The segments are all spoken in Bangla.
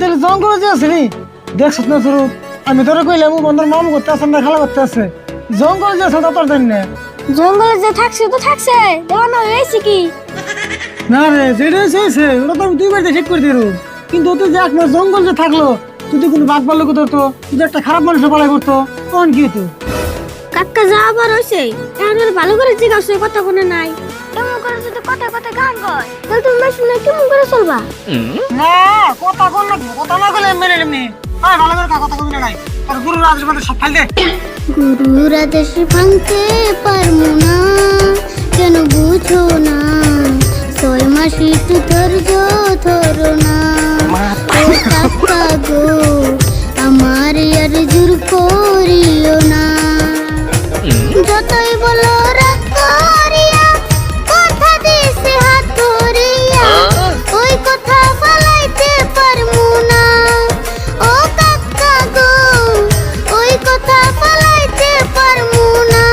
তাহলে জঙ্গলে যে আছে নি দেখছ না শুরু আমি তোরা কইলাম ও বন্ধুর মামু করতে আছে না খেলা করতে আছে জঙ্গলে যে আছে তা তোর জানি না জঙ্গলে যে থাকছে তো থাকছে দেওয়া না হয়েছে কি না রে যেটা হয়েছে ওটা তো আমি 2 বাড়িতে ঠিক করে দিল কিন্তু তুই যে একমাস জঙ্গল যে থাকলো যদি কোনো বাঘ ভাল্লুক ধরতো যদি একটা খারাপ মানুষের পালাই করতো তখন কি হতো কাকা যা আবার হয়েছে এখন ভালো করে জিজ্ঞাসা কথা কোনো নাই কেমন করে যদি কথা কথা গান গায় তাহলে তুমি শুনে কেমন করে চলবা না কথা কোন না কথা না কইলে মেনে নেমনি আয় ভালো করে কথা কবি না নাই আর গুরু রাজের মধ্যে সব ফাইল দে গুরুর আদেশ ভাঙতে পারমু না কেন বুঝো না 6 মাস একটু ধৈর্য ধরো না ও কাকা গো আমার আর জোর করিও না যতই বলো রাগ করিয়া কথা দিছে হাত ধরিয়া ওই কথা বলাইতে পারমু না ও কাকা গো ওই কথা বলাইতে পারমু না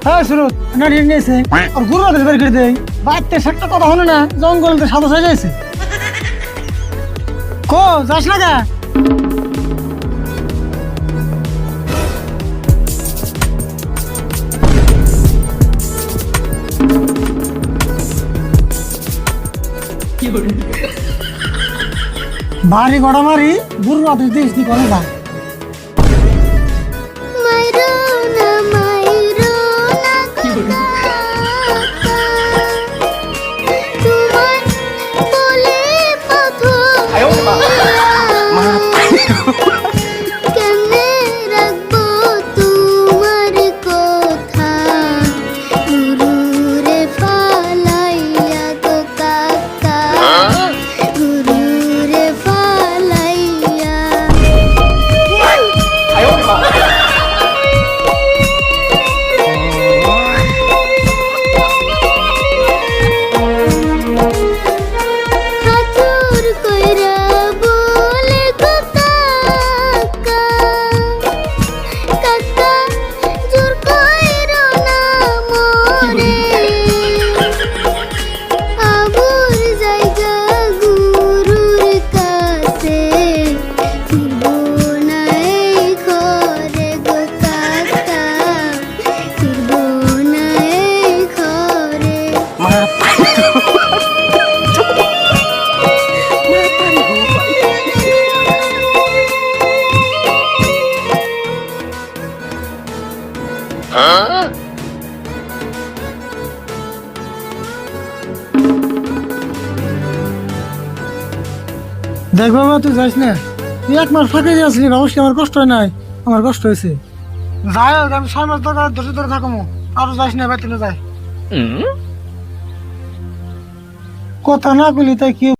হ্যাঁ সুরত না ঠিক নেছে আর গুরু রাজের বের করে দেই বাইতে একটা কথা হলো না জঙ্গলতে সাদা হয়ে যাইছে কো যাস না গা বাড়ি গড়া মারি গুরু রাজের দেশ দি করে যা মাইরো না তোমার বলে পাথর কেমনে রাখবো তোমার কথা গুরুরে ফালাইয়া গো কাকা গুরুরে ফালাইয়া হাতুর কইরা বলে গো কাকা কাকা জোর কইরো না মোরে আবুর জায়গা গুরুর কাছে ফিরবো না এই ঘরে গো কাকা ফিরবো না এই ঘরে দেখ বাবা তুই যাইস না তুই 1 মাস ফাঁকে দিয়ে আসলি অবশ্যই আমার কষ্ট হয় নাই আমার কষ্ট হয়েছে যাই হোক আমি 6 মাস ধরে ধরে থাকবো আরো যাইস না বাইতে যাই কথা না কইলি তাই কি